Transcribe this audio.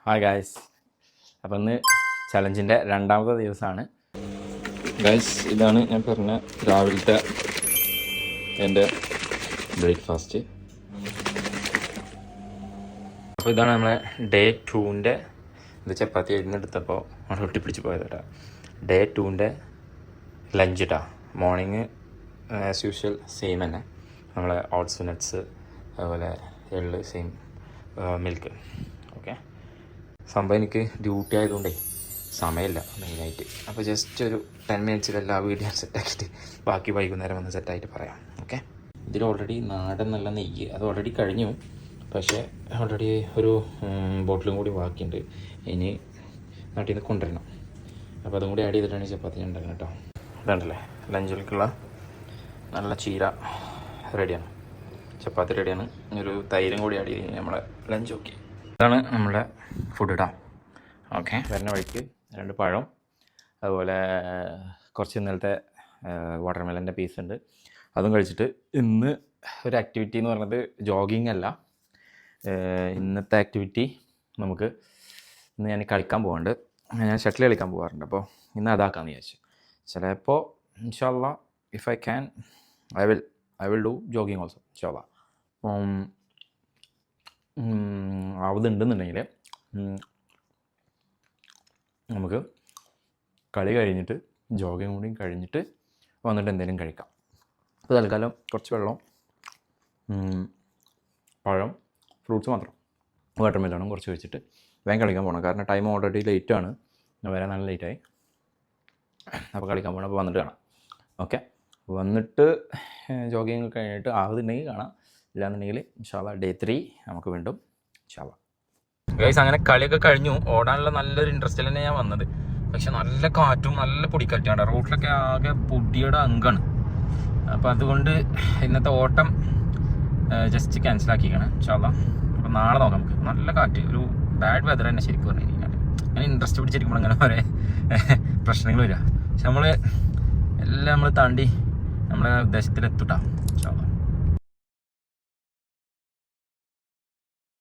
Hi guys, അപ്പോൾ ഇന്ന് ചലഞ്ചിൻ്റെ രണ്ടാമത്തെ ദിവസമാണ് ഗൈസ്. ഇതാണ് ഞാൻ പറഞ്ഞ രാവിലത്തെ എൻ്റെ ബ്രേക്ക്ഫാസ്റ്റ്. അപ്പോൾ ഇതാണ് നമ്മളെ ഡേ 2ൻ്റെ ഇത് ചപ്പാത്തി എഴുന്നെടുത്തപ്പോൾ അവിടെ ഒട്ടിപ്പിടിച്ച് പോയത് കേട്ടോ. ഡേ 2ൻ്റെ ലഞ്ച് കേട്ടോ. മോർണിംഗ് ആസ് യൂഷ്വൽ സെയിം തന്നെ, നമ്മളെ ഓട്സ് നട്ട്സ് അതുപോലെ എള്ള് സെയിം മിൽക്ക്. ഓക്കെ, സംഭവം എനിക്ക് ഡ്യൂട്ടി ആയതുകൊണ്ടേ സമയമില്ല മെയിനായിട്ട്. അപ്പോൾ ജസ്റ്റ് ഒരു 10 മിനിറ്റ്സിൽ എല്ലാ വീഡിയോ സെറ്റാക്കിയിട്ട് ബാക്കി വൈകുന്നേരം വന്ന് സെറ്റായിട്ട് പറയാം. ഓക്കെ, ഇതിൽ ഓൾറെഡി നാടൻ നല്ല നെയ്യ് അത് ഓൾറെഡി കഴിഞ്ഞു, പക്ഷേ ഓൾറെഡി ഒരു ബോട്ടിലും കൂടി ബാക്കിയുണ്ട്. ഇനി നാട്ടിൽ നിന്ന് കൊണ്ടുവരണം. അപ്പോൾ അതും കൂടി ആഡ് ചെയ്തിട്ടാണ് ചപ്പാത്തി ഉണ്ടാക്കുന്നത് കേട്ടോ. ഇതുണ്ടല്ലേ ലഞ്ചിലേക്കുള്ള നല്ല ചീര റെഡിയാണ്, ചപ്പാത്തി റെഡിയാണ്. ഒരു തൈരും കൂടി ആഡ് ചെയ്ത് നമ്മളെ ലഞ്ച് ഓക്കെ. ഇതാണ് നമ്മുടെ ഫുഡ് ഇടാം. ഓക്കെ, വരുന്ന വഴിക്ക് 2 പഴം അതുപോലെ കുറച്ച് ഇന്നലത്തെ വാട്ടർമെലൻ്റെ പീസ് ഉണ്ട്, അതും കഴിച്ചിട്ട് ഇന്ന് ഒരു ആക്ടിവിറ്റി എന്ന് പറയുന്നത് ജോഗിങ് അല്ല. ഇന്നത്തെ ആക്ടിവിറ്റി നമുക്ക് ഇന്ന് ഞാൻ കളിക്കാൻ പോകാറുണ്ട്. ഞാൻ ഷട്ടിൽ കളിക്കാൻ പോകാറുണ്ട്. അപ്പോൾ ഇന്ന് അതാക്കാമെന്ന് വിചാരിച്ചു. ചിലപ്പോൾ ഇൻഷാ അല്ലാ if I can I will do jogging also ഇൻഷാ അല്ലാ. ആവുന്നുണ്ടെന്നുണ്ടെങ്കിൽ നമുക്ക് കളി കഴിഞ്ഞിട്ട് ജോഗിങ് കൂടി കഴിഞ്ഞിട്ട് വന്നിട്ട് എന്തെങ്കിലും കഴിക്കാം. അപ്പോൾ തൽക്കാലം കുറച്ച് വെള്ളം, പഴം, ഫ്രൂട്ട്സ് മാത്രം, വാട്ടർമെലണും കുറച്ച് കഴിച്ചിട്ട് വേഗം കളിക്കാൻ പോകണം. കാരണം ടൈം ഓൾറെഡി ലേറ്റാണ്, വരാൻ നല്ല ലേറ്റായി. അപ്പോൾ കളിക്കാൻ പോകണം. അപ്പോൾ വന്നിട്ട് കാണാം. ഓക്കെ, വന്നിട്ട് ജോഗിങ് കഴിഞ്ഞിട്ട് ആവുന്നുണ്ടെങ്കിൽ കാണാം, ഇല്ലാന്നുണ്ടെങ്കിൽ ഇൻഷാ അല്ലാ ഡേ 3 നമുക്ക് വീണ്ടും ഇൻഷാ അല്ലാ. ഗൈസ്, അങ്ങനെ കളിയൊക്കെ കഴിഞ്ഞു. ഓടാനുള്ള നല്ലൊരു ഇൻട്രസ്റ്റിൽ തന്നെ ഞാൻ വന്നത്. പക്ഷെ നല്ല കാറ്റും നല്ല പൊടിക്കാറ്റാണ്. റോഡിലൊക്കെ ആകെ പൊടിയുടെ അങ്കാണ്. അപ്പോൾ അതുകൊണ്ട് ഇന്നത്തെ ഓട്ടം ജസ്റ്റ് ക്യാൻസലാക്കിക്കണം ഇൻഷാ അല്ലാ. അപ്പോൾ നാളെ നോക്കാം. നമുക്ക് നല്ല കാറ്റ്, ഒരു ബാഡ് വെതർ തന്നെ ശരിക്കും പറഞ്ഞു കഴിഞ്ഞാൽ. അങ്ങനെ ഇൻട്രസ്റ്റ് പിടിച്ചിരിക്കുമ്പോൾ അങ്ങനെ കുറേ പ്രശ്നങ്ങൾ വരിക. പക്ഷെ എല്ലാം നമ്മൾ താണ്ടി നമ്മളെ ഉദ്ദേശത്തിലെത്തുട്ടാ ഇൻഷാ അല്ലാ.